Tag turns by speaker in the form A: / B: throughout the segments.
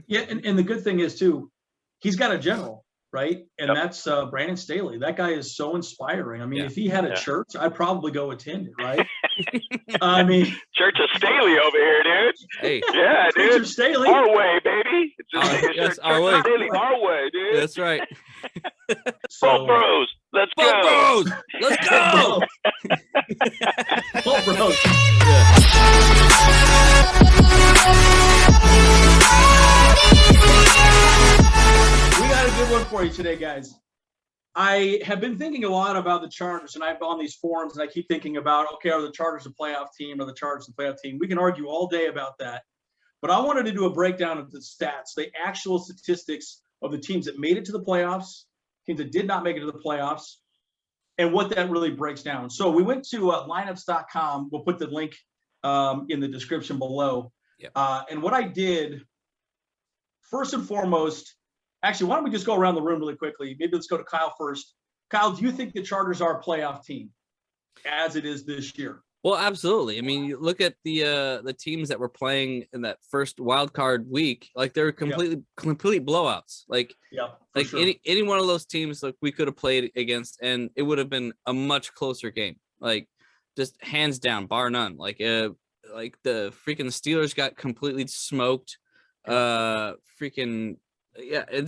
A: Yeah, and the good thing is too, he's got a general, right? And that's Brandon Staley. That guy is so inspiring. I mean, if he had a church, I'd probably go attend it, right? I mean,
B: Church of Staley over here, dude.
C: Hey,
B: yeah,
A: Church
B: dude.
A: of Staley.
B: Our way, baby. It's
C: yes, our way.
B: Staley, our way, dude.
C: That's right.
B: Bolt Bros, let's
C: Bolt
B: go.
C: Bros, let's go.
A: Bolt Bros. We got a good one for you today, guys. I have been thinking a lot about the Chargers, and I've gone these forums, and I keep thinking about, okay, are the Chargers a playoff team? Are the Chargers a playoff team? We can argue all day about that. But I wanted to do a breakdown of the stats, the actual statistics of the teams that made it to the playoffs, teams that did not make it to the playoffs, and what that really breaks down. So we went to lineups.com. We'll put the link in the description below.
C: Yep.
A: And what I did, first and foremost, actually, why don't we just go around the room really quickly? Maybe let's go to Kyle first. Kyle, do you think the Chargers are a playoff team as it is this year?
C: Well, absolutely. I mean, you look at the teams that were playing in that first wild card week, like they're complete blowouts. Like sure. any one of those teams, like we could have played against, and it would have been a much closer game. Like just hands down, bar none. Like the freaking Steelers got completely smoked. It's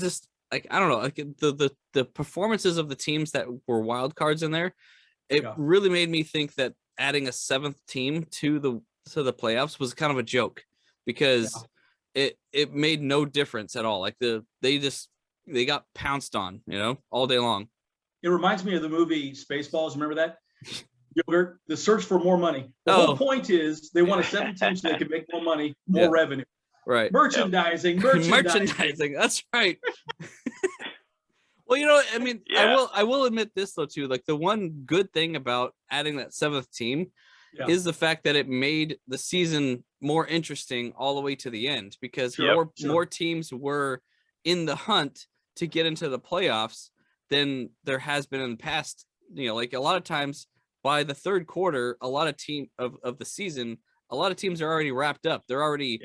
C: just like, I don't know, like the performances of the teams that were wild cards in there, it really made me think that adding a seventh team to the playoffs was kind of a joke, because it made no difference at all. Like they got pounced on, all day long. It
A: reminds me of the movie Spaceballs. Remember that? Yogurt, the search for more money. The whole point is they want a seventh team so they can make more money, more revenue.
C: Right.
A: Merchandising.
C: That's right. Well, I mean, I will admit this though too. Like the one good thing about adding that seventh team is the fact that it made the season more interesting all the way to the end, because more teams were in the hunt to get into the playoffs than there has been in the past. Like a lot of times by the third quarter, a lot of the season, a lot of teams are already wrapped up. They're already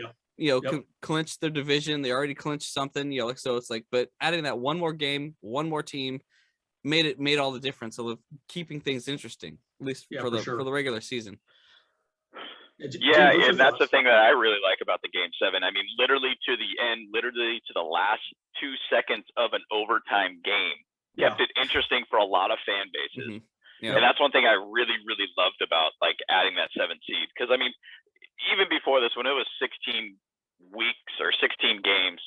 C: clinched their division. They already clinched something, so it's like, but adding that one more game, one more team made all the difference of keeping things interesting, at least for the regular season.
B: Yeah, and that's the thing that I really like about the Game 7. I mean, literally to the end, literally to the last 2 seconds of an overtime game, kept it interesting for a lot of fan bases.
C: Mm-hmm.
B: And that's one thing I really, really loved about like adding that 7th seed. Because I mean, even before this, when it was 16 weeks or 16 games,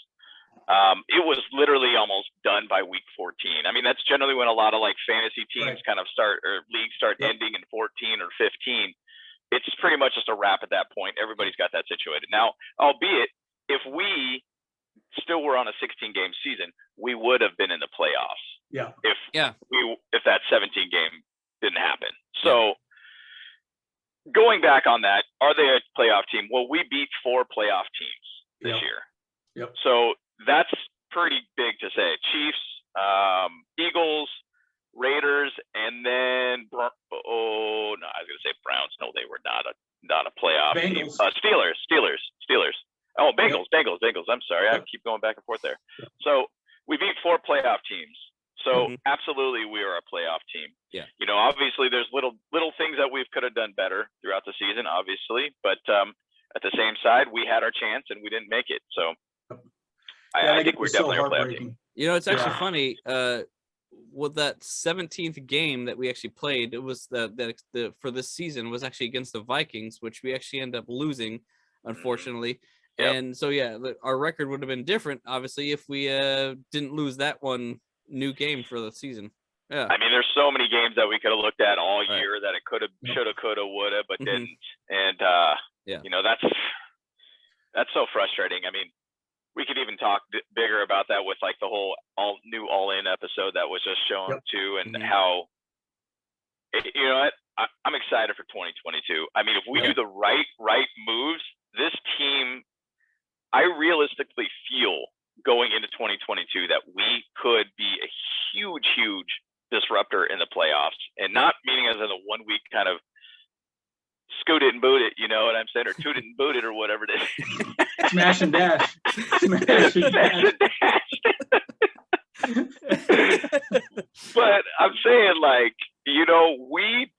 B: it was literally almost done by week 14. I mean, that's generally when a lot of like fantasy teams kind of start, or leagues start ending in 14 or 15. It's pretty much just a wrap at that point. Everybody's got that situated. Now, albeit if we still were on a 16-game season, we would have been in the playoffs.
A: Yeah.
B: If that 17 game didn't happen. So going back on that, are they a playoff team? Well, we beat 4 playoff teams this year.
A: Yep.
B: So that's pretty big to say. Chiefs, Eagles, Raiders, and then I was gonna say Browns. No, they were not a playoff team. Steelers. Oh, Bengals. I'm sorry, I keep going back and forth there. So we beat 4 playoff teams. So absolutely, we are a playoff team.
C: Yeah.
B: Obviously, there's little things that we could have done better throughout the season, obviously, but at the same side, we had our chance and we didn't make it. So I think we're definitely a playoff team.
C: It's actually funny. With that 17th game that we actually played, it was the for this season was actually against the Vikings, which we actually ended up losing, unfortunately. Yep. And so our record would have been different, obviously, if we didn't lose that one new game for the season. Yeah. I
B: mean, there's so many games that we could have looked at all year that it could have, should have, could have, would have, but didn't. And that's so frustrating. I mean, we could even talk bigger about that with like the whole all-in episode that was just shown too, and how I'm excited for 2022. I mean, if we do the right moves, this team, I realistically feel going into 2022 that we could be a huge disruptor in the playoffs, and not meaning as in a 1 week kind of scoot it and boot it, you know what I'm saying, or toot it and boot it, or whatever it is.
A: Smash and dash. Smash and dash.
B: But I'm saying, like, you know,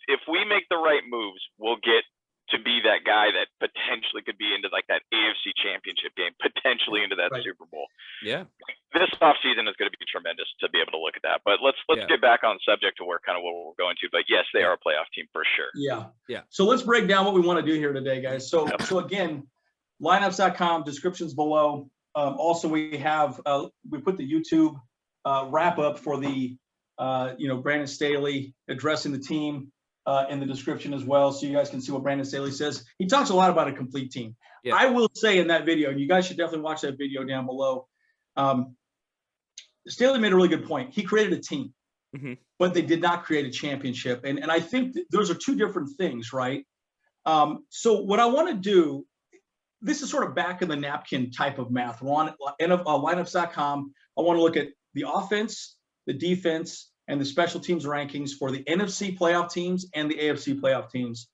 B: if we make the right moves, we'll get to be that guy that potentially could be into like that AFC Championship game, potentially into that Super Bowl.
C: Yeah.
B: This offseason is going to be tremendous to be able to look at that. But let's get back on subject to where kind of what we're going to. But yes, they are a playoff team for sure.
A: Yeah. So let's break down what we want to do here today, guys. So again, lineups.com, descriptions below. Also, we have we put the YouTube wrap up for the Brandon Staley addressing the team in the description as well, so you guys can see what Brandon Staley says. He talks a lot about a complete team. Yeah. I will say in that video, and you guys should definitely watch that video down below. Staley made a really good point. He created a team, but they did not create a championship, and I think those are two different things, right? So what I want to do, this is sort of back in the napkin type of math. We're on lineups.com. I want to look at the offense, the defense, and the special teams rankings for the NFC playoff teams and the AFC playoff teams.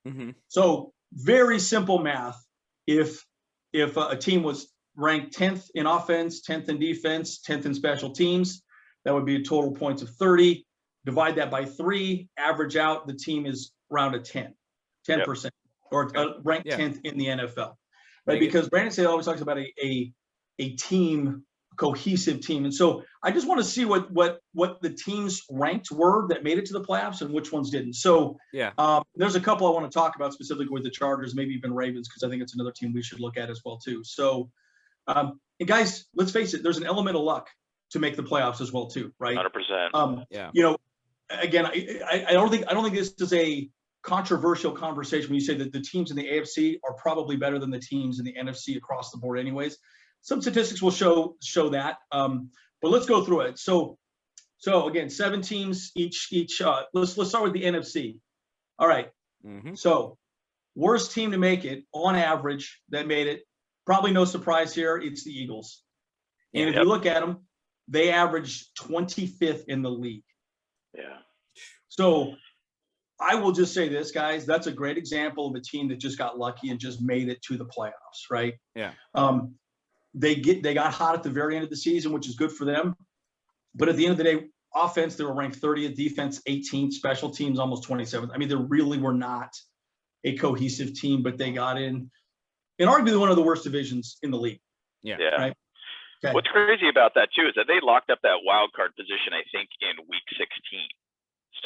A: So very simple math. If a team was ranked 10th in offense, 10th in defense, 10th in special teams, that would be a total points of 30. Divide that by 3, average out, the team is around a 10%, or ranked 10th in the NFL. Right? Because Brandon Staley always talks about a team, cohesive team. And so I just want to see what the teams ranked were that made it to the playoffs and which ones didn't. So there's a couple I want to talk about specifically with the Chargers, maybe even Ravens, because I think it's another team we should look at as well too. So and guys, let's face it, there's an element of luck to make the playoffs as well too, right?
B: 100%.
A: Again, I don't think this is a controversial conversation when you say that the teams in the AFC are probably better than the teams in the NFC across the board anyways. Some statistics will show that, but let's go through it. So again, 7 teams each. Let's start with the NFC. All right. So worst team to make it on average that made it, probably no surprise here, it's the Eagles. And if you look at them, they averaged 25th in the league.
B: Yeah.
A: So I will just say this, guys, that's a great example of a team that just got lucky and just made it to the playoffs, right?
C: Yeah.
A: They got hot at the very end of the season, which is good for them. But at the end of the day, offense, they were ranked 30th, defense 18th, special teams almost 27th. I mean, they really were not a cohesive team, but they got in arguably one of the worst divisions in the league.
C: Yeah.
A: Right? Okay.
B: What's crazy about that too is that they locked up that wild card position, I think, in week 16.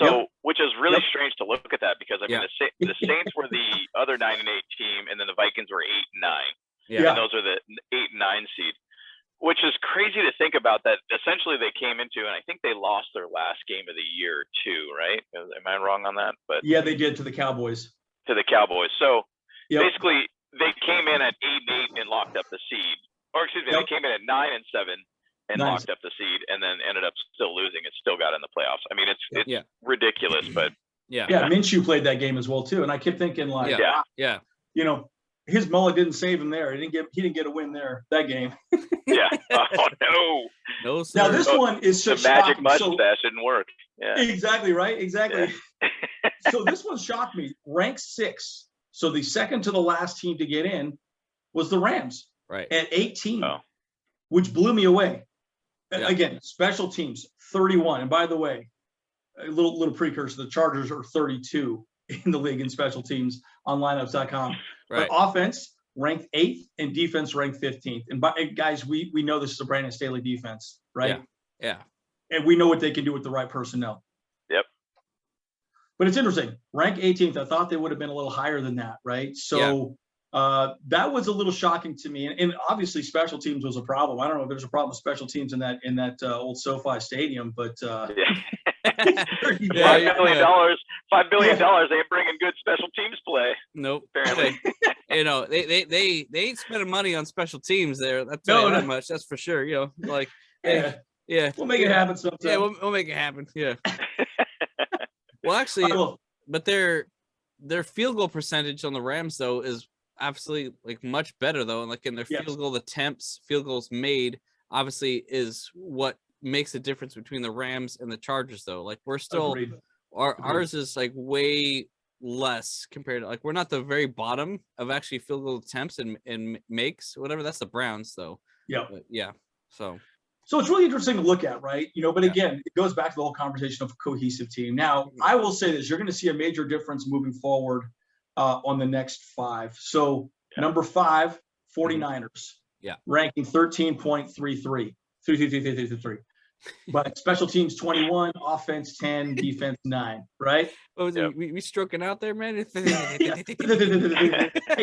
B: So, which is really strange to look at that because I mean, the Saints were the other 9-8 team, and then the Vikings were 8-9. And those are the 8 and 9 seed, which is crazy to think about. That essentially they came into, and I think they lost their last game of the year too, right? Am I wrong on that? But
A: yeah, they did to the Cowboys.
B: So basically, they came in at 8-8 and locked up the seed, or excuse me, they came in at 9-7 and locked up the seed, and then ended up still losing and still got in the playoffs. I mean, it's ridiculous, but
A: Minshew played that game as well too, and I kept thinking like, his mullet didn't save him there. He didn't get a win there that game.
B: Oh
C: no, sir.
A: Now this one is
B: the
A: just
B: magic
A: shocking.
B: mustache didn't work. Yeah,
A: exactly right. Exactly. So this one shocked me. Ranked 6, so the second to the last team to get in was the Rams,
C: right,
A: at 18, which blew me away. Again, special teams 31, and by the way, a little precursor: the Chargers are 32 in the league in special teams on lineups.com.
C: Right.
A: But offense ranked 8th and defense ranked 15th. And guys, we know this is a Brandon Staley defense, right?
C: Yeah.
A: And we know what they can do with the right personnel.
B: Yep.
A: But it's interesting. Rank 18th, I thought they would have been a little higher than that, right? So that was a little shocking to me. And obviously special teams was a problem. I don't know if there's a problem with special teams in that old SoFi Stadium, but
B: $5 billion ain't bringing good special teams play.
C: Nope.
B: Apparently.
C: They ain't spending money on special teams there. That's not much. That's for sure. We'll
A: make it happen sometime.
C: Yeah, we'll make it happen. Yeah. Well, actually, but their field goal percentage on the Rams though is absolutely like much better though, and like in their field goal attempts, field goals made obviously is what makes the difference between the Rams and the Chargers though. Like we're still ours is like way less compared to, like, we're not the very bottom of actually field goal attempts and makes, whatever. That's the Browns though.
A: Yeah.
C: Yeah. So
A: it's really interesting to look at, right? But again, it goes back to the whole conversation of a cohesive team. Now, I will say this, you're going to see a major difference moving forward on the next 5. So number 5, 49ers.
C: Yeah.
A: Ranking 13.33. 3. But special teams 21, offense 10, defense 9, right?
C: What was it? We stroking out there, man?
A: Hey,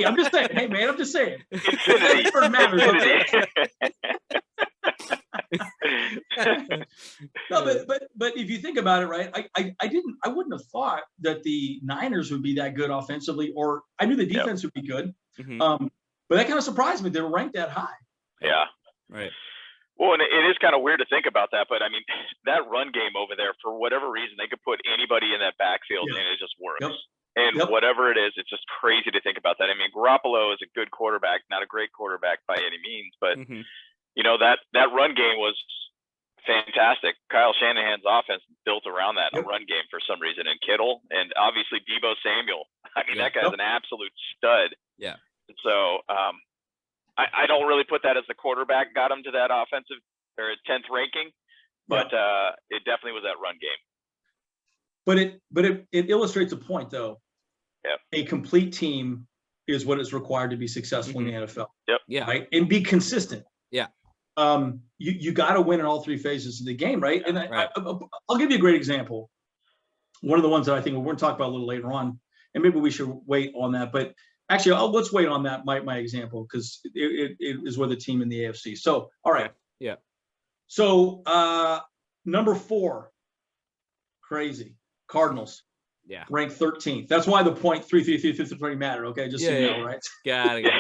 A: I'm just saying. Hey, man, I'm just saying.
B: Infinity.
A: Matters, okay? No, but if you think about it, right? I wouldn't have thought that the Niners would be that good offensively, or I knew the defense would be good. But that kind of surprised me. They were ranked that high.
B: Yeah.
C: Right.
B: Well, and it is kind of weird to think about that, but I mean, that run game over there, for whatever reason, they could put anybody in that backfield and it just works. And whatever it is, it's just crazy to think about that. I mean, Garoppolo is a good quarterback, not a great quarterback by any means, but that run game was fantastic. Kyle Shanahan's offense built around that run game for some reason, and Kittle, and obviously Deebo Samuel. I mean, that guy's an absolute stud.
C: Yeah.
B: So, I don't really put that as the quarterback got him to that offensive or 10th ranking, but it definitely was that run game.
A: But it illustrates a point, though.
B: Yeah.
A: A complete team is what is required to be successful in the NFL.
B: Yep.
C: Yeah.
A: Right. And be consistent.
C: Yeah.
A: You got to win in all 3 phases of the game, right? And
C: right.
A: I'll give you a great example. One of the ones that I think we're going to talk about a little later on, and maybe we should wait on that, but actually, let's wait on that, my example, because it is with a team in the AFC. So, all right.
C: Yeah.
A: So, number 4, crazy, Cardinals.
C: Yeah.
A: Ranked 13th. That's why the point 3 matter, okay? Just so you know, right?
C: Got it.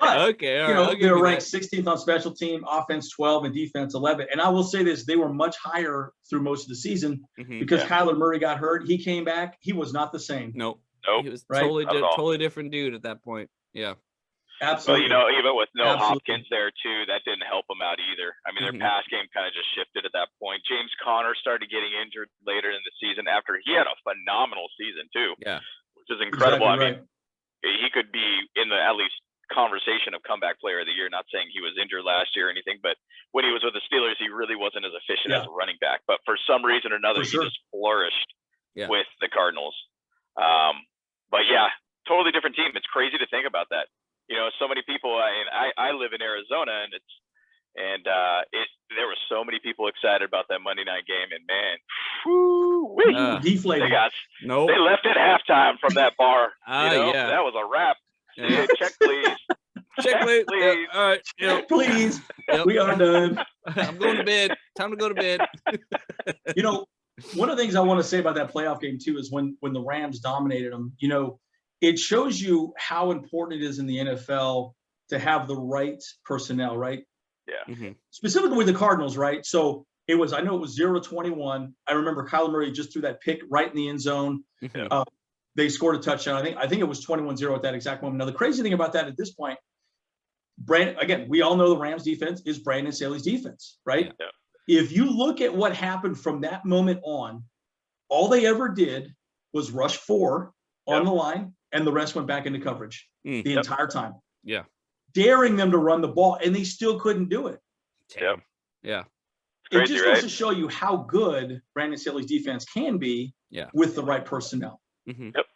C: Okay. All right.
A: They were ranked 16th on special team, offense 12, and defense 11. And I will say this, they were much higher through most of the season because Kyler Murray got hurt. He came back. He was not the same.
C: Nope. He was
A: right?
C: totally different dude at that point. Yeah.
A: Absolutely.
B: Well, even with no Hopkins there too, that didn't help them out either. I mean, their pass game kind of just shifted at that point. James Conner started getting injured later in the season after he had a phenomenal season too.
C: Yeah.
B: Which is incredible.
A: Exactly.
B: I mean, he could be in the at least conversation of comeback player of the year. Not saying he was injured last year or anything, but when he was with the Steelers, he really wasn't as efficient as a running back. But for some reason or another, he just flourished with the Cardinals. But yeah, totally different team. It's crazy to think about that. So many people. I live in Arizona, and there were so many people excited about that Monday night game, and man,
A: deflated.
B: They left at halftime from that bar. That was a wrap.
C: Yeah.
B: Check, please.
C: Check, please. All right.
A: Please. We are done.
C: I'm going to bed. Time to go to bed.
A: One of the things I want to say about that playoff game too is when the Rams dominated them, it shows you how important it is in the NFL to have the right personnel, right?
B: Yeah.
A: Specifically with the Cardinals, right? So I know it was 0-21. I remember Kyler Murray just threw that pick right in the end zone. They scored a touchdown. I think it was 21-0 at that exact moment. Now, the crazy thing about that at this point, again, we all know the Rams defense is Brandon Staley's defense, right?
B: Yeah.
A: If you look at what happened from that moment on, all they ever did was rush 4 on the line, and the rest went back into coverage the entire time.
C: Yeah.
A: Daring them to run the ball, and they still couldn't do it.
B: Yep.
C: Yeah.
A: It just goes to show you how good Brandon Staley's defense can be with the right personnel.
B: Yep.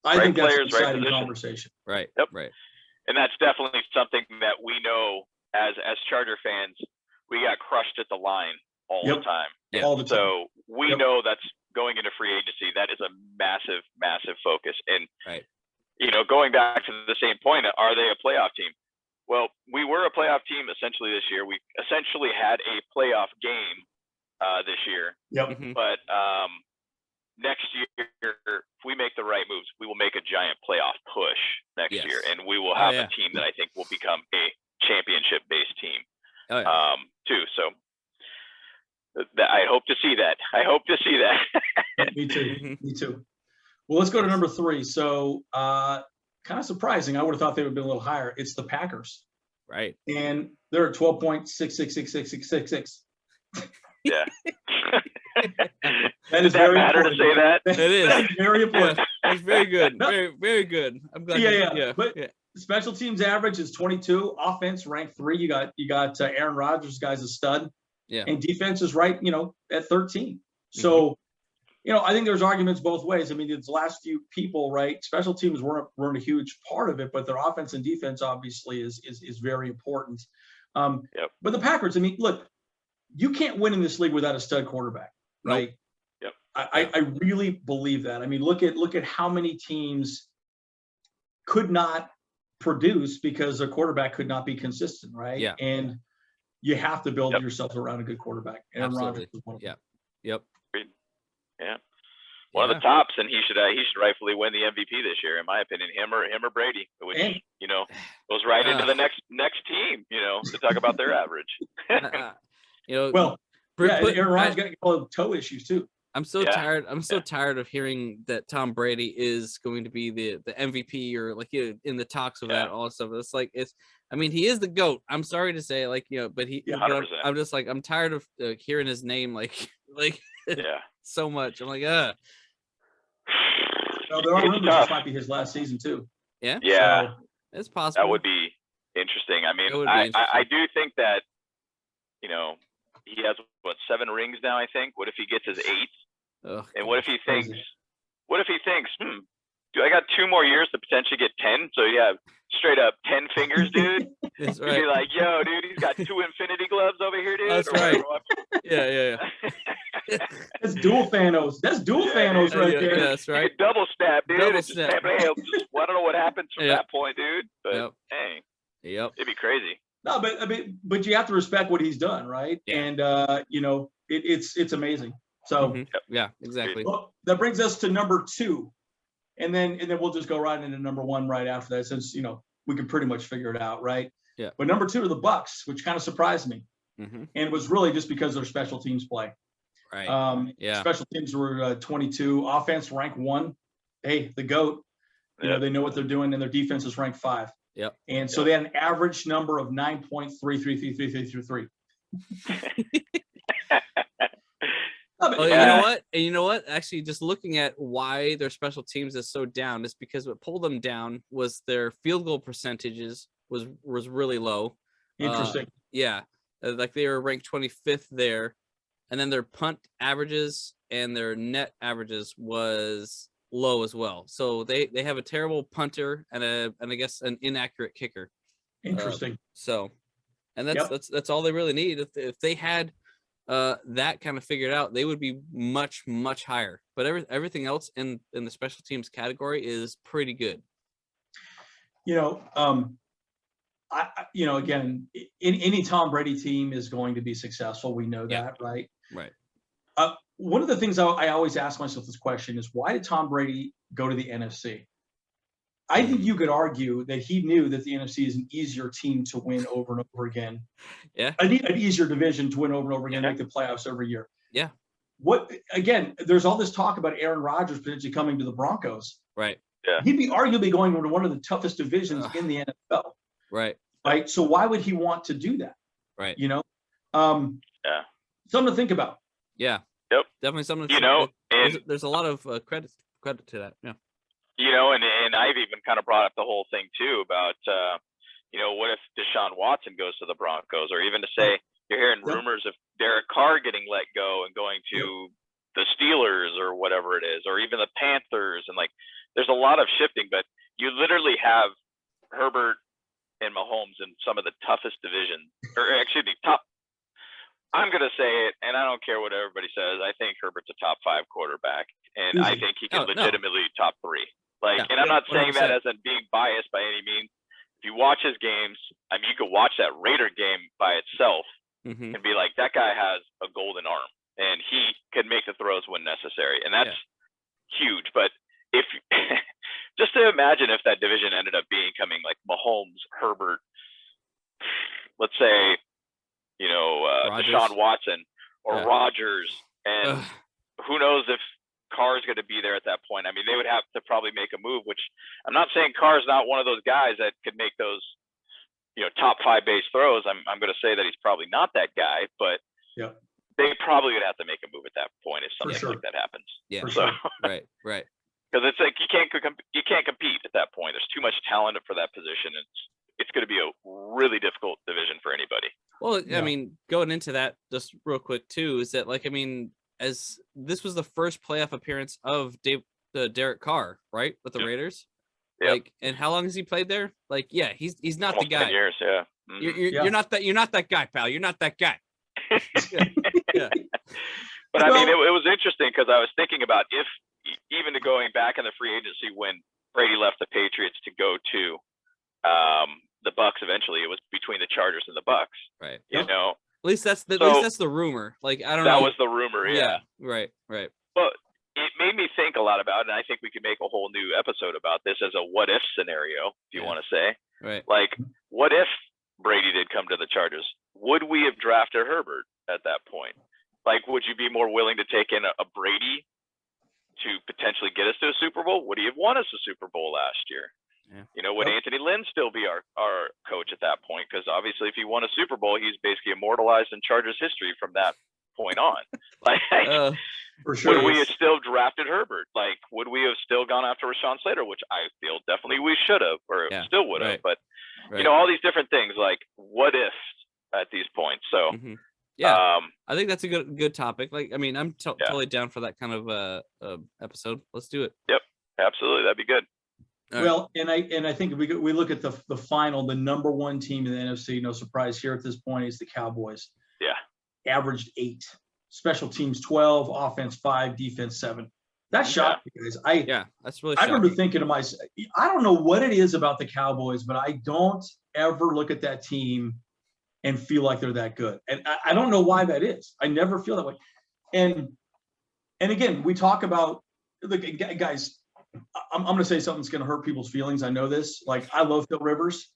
A: I think that's an exciting conversation.
C: Right.
B: Yep.
C: Right.
B: And that's definitely something that we know as Charger fans, we got crushed at the line all the time.
C: Yeah.
A: All the time.
B: So we know that's going into free agency. That is a massive, massive focus. And, going back to the same point, are they a playoff team? Well, we were a playoff team essentially this year. We essentially had a playoff game this year.
A: Yep.
B: But next year, if we make the right moves, we will make a giant playoff push next year, and we will have a team that I think will become a championship-based team too. So I hope to see that.
A: Me too. Me too. Well, let's go to number 3. So kind of surprising. I would have thought they would have been a little higher. It's the Packers.
C: Right.
A: And they're at 12.666666.
B: Yeah.
A: That is
B: very
A: matter
B: important. To say that?
C: It is.
A: That is very important.
C: That's very good. Very, very good. I'm glad.
A: Yeah. But Special teams average is 22. Offense ranked 3. You got Aaron Rodgers, guy's a stud.
C: Yeah.
A: And defense is right, at 13. So, I think there's arguments both ways. I mean, the last few people, right? Special teams weren't a huge part of it, but their offense and defense obviously is very important. But the Packers, I mean, look, you can't win in this league without a stud quarterback, right?
B: Nope.
A: I really believe that. I mean, look at how many teams could not produce because their quarterback could not be consistent, right?
C: Yeah.
A: And you have to build yourself around a good quarterback. Aaron Rodgers is one of them.
C: Yep.
B: Yeah. One of the tops, and he should rightfully win the MVP this year, in my opinion. Him or Brady, which goes right into the next team. To talk about their average.
A: Aaron Rodgers got all the toe issues too.
C: I'm so tired. I'm so tired of hearing that Tom Brady is going to be the MVP or like in the talks of that all stuff. It's like I mean, he is the GOAT. I'm sorry to say, but I'm just like I'm tired of hearing his name like so much. I'm like
A: Well, there are rumors this might be his last season too.
C: Yeah.
B: Yeah.
C: So, it's possible.
B: That would be interesting. I mean, I do think that he has 7 rings now. I think. What if he gets his 8th? And what if he thinks? Dude, I got 2 more years to potentially get 10. So straight up 10 fingers, dude.
C: That's
B: right. You'd be like, yo, dude, he's got 2 infinity gloves over here, dude.
C: That's right. Yeah.
A: That's dual Thanos. That's dual Thanos right there.
C: Yeah, that's right.
B: Double snap, dude.
C: Double snap.
B: I don't know what happens from that point, dude. But hey, it'd be crazy.
A: No, but you have to respect what he's done, right?
C: Yeah.
A: And it's amazing. So
C: yeah, exactly.
A: Well, that brings us to number 2, and then we'll just go right into number 1 right after that, since we can pretty much figure it out, right?
C: Yeah.
A: But number 2 are the Bucks, which kind of surprised me, and it was really just because of their special teams play.
C: Right.
A: Special teams were 22. Offense ranked 1. Hey, the GOAT. They know what they're doing, and their defense is ranked 5.
C: Yep.
A: And so they had an average number of 9.3333333.
C: You know what? Actually, just looking at why their special teams is so down is because what pulled them down was their field goal percentages was really low.
A: Interesting.
C: Like they were ranked 25th there, and then their punt averages and their net averages was low as well. So they have a terrible punter and I guess an inaccurate kicker.
A: Interesting.
C: And that's all they really need. If they had that kind of figured out, they would be much higher. But everything else in the special teams category is pretty good.
A: Again, any Tom Brady team is going to be successful. We know that, right?
C: Right.
A: One of the things I always ask myself this question is, why did Tom Brady go to the NFC? I think you could argue that he knew that the NFC is an easier team to win over and over again.
C: Yeah.
A: An easier division to win over and over again, make the playoffs every year.
C: Yeah.
A: There's all this talk about Aaron Rodgers potentially coming to the Broncos.
C: Right.
B: Yeah.
A: He'd be arguably going into one of the toughest divisions in the NFL.
C: Right.
A: Right. So why would he want to do that?
C: Right.
A: Something to think about.
C: Yeah.
B: Yep.
C: Definitely something.
B: And
C: there's a lot of credit to that. Yeah.
B: And I've even kind of brought up the whole thing too about, what if Deshaun Watson goes to the Broncos, or even to say you're hearing rumors of Derek Carr getting let go and going to the Steelers or whatever it is, or even the Panthers. And there's a lot of shifting, but you literally have Herbert and Mahomes in some of the toughest divisions, top. I'm going to say it, and I don't care what everybody says. I think Herbert's a top 5 quarterback, and I think he can legitimately top 3. And I'm not saying 100%. That as in being biased by any means. If you watch his games, I mean, you could watch that Raider game by itself and be like, that guy has a golden arm, and he can make the throws when necessary, and that's huge. But if just to imagine if that division ended up becoming like Mahomes, Herbert, let's say, Deshaun Watson or Rodgers, and who knows if Carr's going to be there at that point. I mean, they would have to probably make a move, which I'm not saying Carr's not one of those guys that could make those, top 5 base throws. I'm going to say that he's probably not that guy, but they probably would have to make a move at that point if something like that happens.
C: Yeah.
A: For sure.
C: Right.
B: because it's like you can't compete at that point. There's too much talent for that position. It's going to be a really difficult division for anybody.
C: Well, I mean, going into that just real quick too, is that like, I mean, as this was the first playoff appearance of Derek Carr, right, with the Raiders.
B: Yep.
C: Like, and how long has he played there? Like, yeah, he's not
B: almost
C: the guy.
B: 10 years, yeah. Mm-hmm.
C: You're not that guy, pal. You're not that guy. Yeah.
B: But I mean, it was interesting because I was thinking about if even to going back in the free agency when Brady left the Patriots to go to the Bucks. Eventually, it was between the Chargers and the Bucks.
C: Right.
B: You know.
C: At least that's the rumor. Like, I don't know.
B: That was the rumor. Yeah.
C: Right.
B: But it made me think a lot about it, and I think we could make a whole new episode about this as a what if scenario, if you want to say.
C: Right.
B: Like, what if Brady did come to the Chargers? Would we have drafted Herbert at that point? Like, would you be more willing to take in a Brady to potentially get us to a Super Bowl? Would he have won us a Super Bowl last year?
C: Yeah.
B: You know, would Anthony Lynn still be our coach at that point? Because obviously, if he won a Super Bowl, he's basically immortalized in Chargers history from that point on. Like,
A: for sure.
B: Would we have still drafted Herbert? Like, would we have still gone after Rashawn Slater, which I feel definitely we should have, or still would have. But you know, all these different things. Like, what if at these points? So.
C: Mm-hmm. Yeah, I think that's a good topic. Like, I mean, I'm totally down for that kind of episode. Let's do it. Yep,
B: absolutely, that'd be good.
A: Well, and I think if we look at the final, the number one team in the NFC, no surprise here at this point, is the Cowboys.
B: Yeah,
A: averaged 8, special teams 12, offense 5, defense 7. That shocked me, guys.
C: That's really.
A: I remember thinking to myself, I don't know what it is about the Cowboys, but I don't ever look at that team and feel like they're that good. And I don't know why that is. I never feel that way. And again, we talk about the guys. I'm going to say something that's going to hurt people's feelings. I know this. Like, I love Phil Rivers,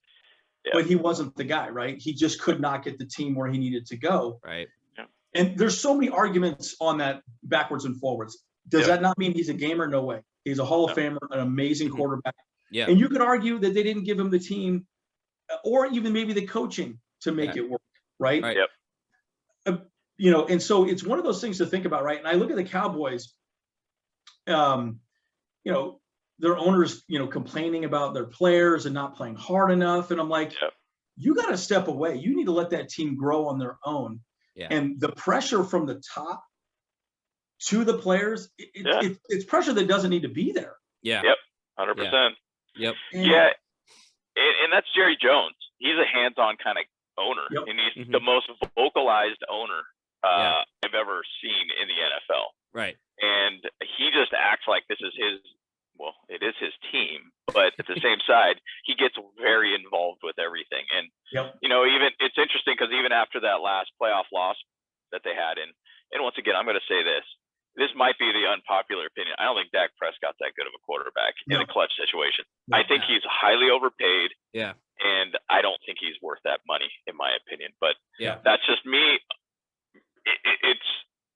A: but he wasn't the guy, right? He just could not get the team where he needed to go.
C: Right.
B: Yeah.
A: And there's so many arguments on that backwards and forwards. Does that not mean he's a gamer? No way. He's a Hall of Famer, an amazing quarterback.
C: Yeah.
A: And you could argue that they didn't give him the team or even maybe the coaching to make it work, right?
B: Yep.
A: You know, and so it's one of those things to think about, right? And I look at the Cowboys, you know, their owners, you know, complaining about their players and not playing hard enough. And I'm like, you got to step away. You need to let that team grow on their own.
C: Yeah.
A: And the pressure from the top to the players, it's pressure that doesn't need to be there.
B: Yeah. Yep. 100%.
C: Yep.
B: Yeah. And that's Jerry Jones. He's a hands-on kind of owner, and he's the most vocalized owner I've ever seen in the NFL.
C: Right.
B: And he just acts like this is it is his team, but at the same side, he gets very involved with everything. And, you know, even it's interesting because even after that last playoff loss that they had, and once again, I'm going to say this might be the unpopular opinion. I don't think Dak Prescott's that good of a quarterback in a clutch situation. I think he's highly overpaid.
C: Yeah.
B: And I don't think he's worth that money, in my opinion. But that's just me. It's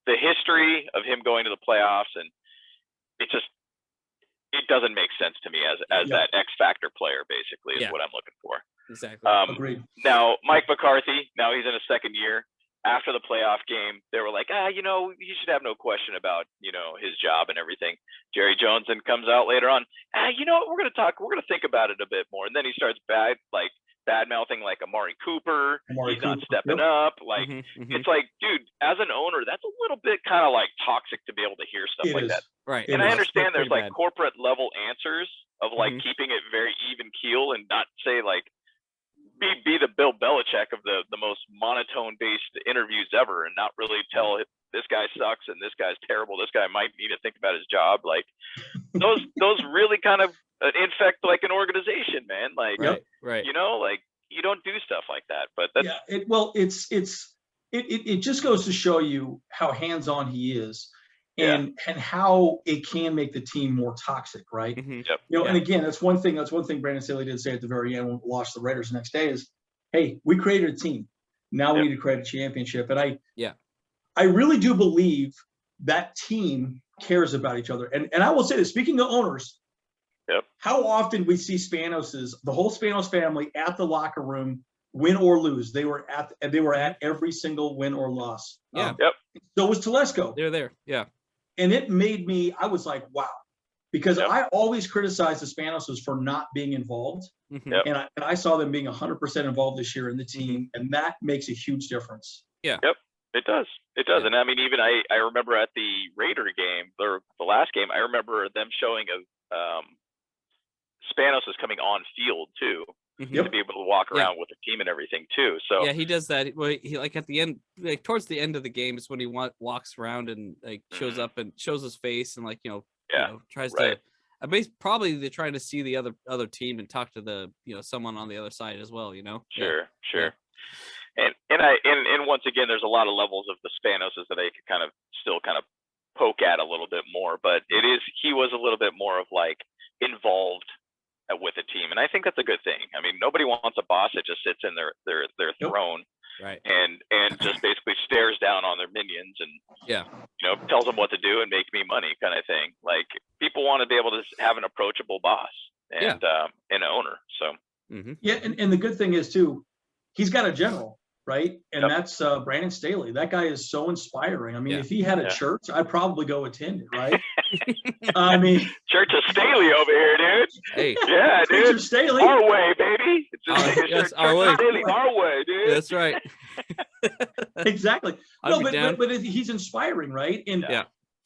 B: the history of him going to the playoffs, and it doesn't make sense to me as that X factor player, basically, is what I'm looking for.
C: Exactly.
A: Agreed.
B: Now, Mike McCarthy, now he's in his second year. After the playoff game, they were like, you know, he should have no question about, you know, his job and everything. Jerry Jones then comes out later on, you know what, we're going to think about it a bit more. And then he starts bad mouthing like Amari Cooper. He's not stepping up. Like, it's like, dude, as an owner, that's a little bit kind of like toxic to be able to hear stuff like that.
C: Right.
B: And I understand there's like corporate level answers of like keeping it very even keel and not say like, be the Bill Belichick of the most monotone based interviews ever and not really tell this guy sucks and this guy's terrible. This guy might need to think about his job. Like those really kind of infect like an organization, man. Like,
C: right.
B: You know, like you don't do stuff like that, but that's
A: it just goes to show you how hands-on he is and how it can make the team more toxic, right?
B: Yep.
A: You know, and again, that's one thing Brandon Staley did say at the very end when we lost the Raiders the next day is, hey, we created a team. Now we need to create a championship. And I really do believe that team cares about each other. And I will say this, speaking of owners, how often we see the whole Spanos family at the locker room, win or lose. They were at every single win or loss.
C: Yeah.
A: So was Telesco.
C: They're there. Yeah.
A: And it made me, I was like, wow, because I always criticize the Spanosos for not being involved. And I saw them being 100% involved this year in the team, and that makes a huge difference.
B: It does. And I mean, even I remember at the Raider game, or the last game, I remember them showing Spanos is coming on field too, to be able to walk around with the team and everything too. So
C: he does that. Well, he like at the end, like towards the end of the game is when he walks around and like shows up and shows his face and like tries to. Probably they're trying to see the other team and talk to the someone on the other side as well.
B: Sure. And once again, there's a lot of levels of the Spanoses that I could kind of poke at a little bit more, but he was a little bit more of like involved with the team, and I think that's a good thing. I mean, nobody wants a boss that just sits in their throne, right, and just basically stares down on their minions and tells them what to do and make me money kind of thing. Like, people want to be able to have an approachable boss and an owner. So
A: and the good thing is too, he's got a general, right? And that's Brandon Staley. That guy is so inspiring. I mean, if he had a church, I'd probably go attend it, right? I mean,
B: Church of Staley over here, dude.
C: Hey,
B: yeah, dude.
A: Church of Staley,
B: our way, baby.
C: Yes, our way.
B: Staley, our way, dude.
C: That's right.
A: Exactly. No, but he's inspiring, right? And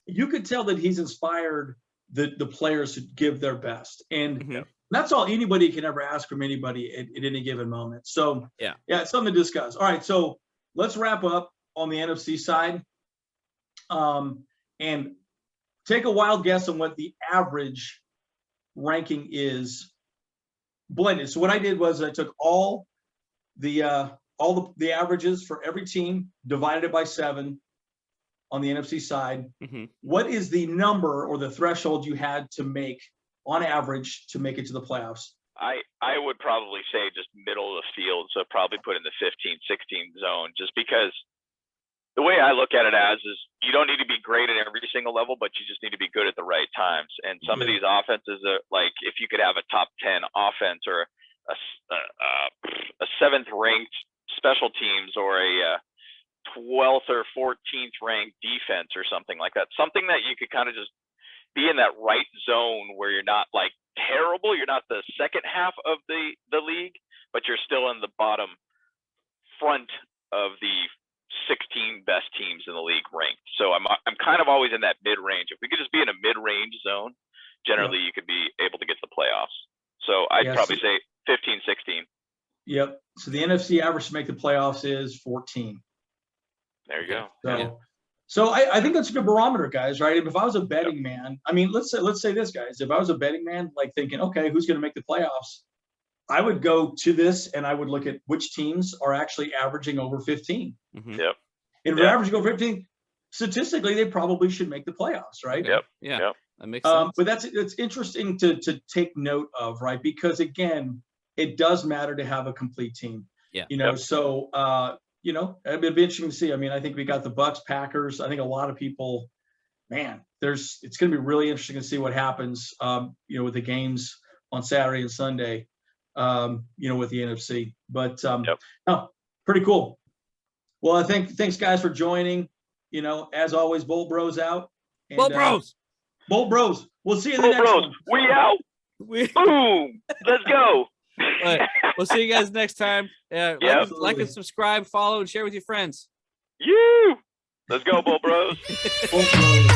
A: you could tell that he's inspired the players to give their best, and that's all anybody can ever ask from anybody at any given moment. So it's something to discuss. All right, so let's wrap up on the NFC side, and take a wild guess on what the average ranking is blended. So what I did was I took all the averages for every team, divided it by 7 on the NFC side. What is the number or the threshold you had to make on average to make it to the playoffs?
B: I would probably say just middle of the field, so probably put in the 15-16 zone, just because the way I look at it is you don't need to be great at every single level, but you just need to be good at the right times. And some of these offenses are like, if you could have a top 10 offense or a 7th ranked special teams or a 12th or 14th ranked defense or something like that, something that you could kind of just be in that right zone where you're not like terrible, you're not the second half of the league, but you're still in the bottom front of the 16 best teams in the league ranked. So I'm kind of always in that mid-range. If we could just be in a mid-range zone, generally you could be able to get to the playoffs. So I'd probably say 15-16.
A: Yep. So the NFC average to make the playoffs is 14.
B: There you go.
A: So I think that's a good barometer, guys, right? If I was a betting man, I mean, let's say this, guys. If I was a betting man, like thinking, okay, who's going to make the playoffs? I would go to this and I would look at which teams are actually averaging over 15. And if they're averaging over 15, statistically, they probably should make the playoffs, right?
C: That makes sense.
A: But it's interesting to take note of, right? Because again, it does matter to have a complete team. So it'd be interesting to see. I mean, I think we got the Bucks, Packers. I think a lot of people, man, it's going to be really interesting to see what happens, with the games on Saturday and Sunday, with the NFC. But pretty cool. Well, thanks guys for joining. As always, Bolt Bros out. And,
C: Bolt Bros.
A: Bolt Bros. We'll see you in the next one.
B: We out. Boom. Let's go.
C: Right. We'll see you guys next time. Like and subscribe, follow, and share with your friends.
B: Let's go, Bolt Bros.
A: Bolt Bros.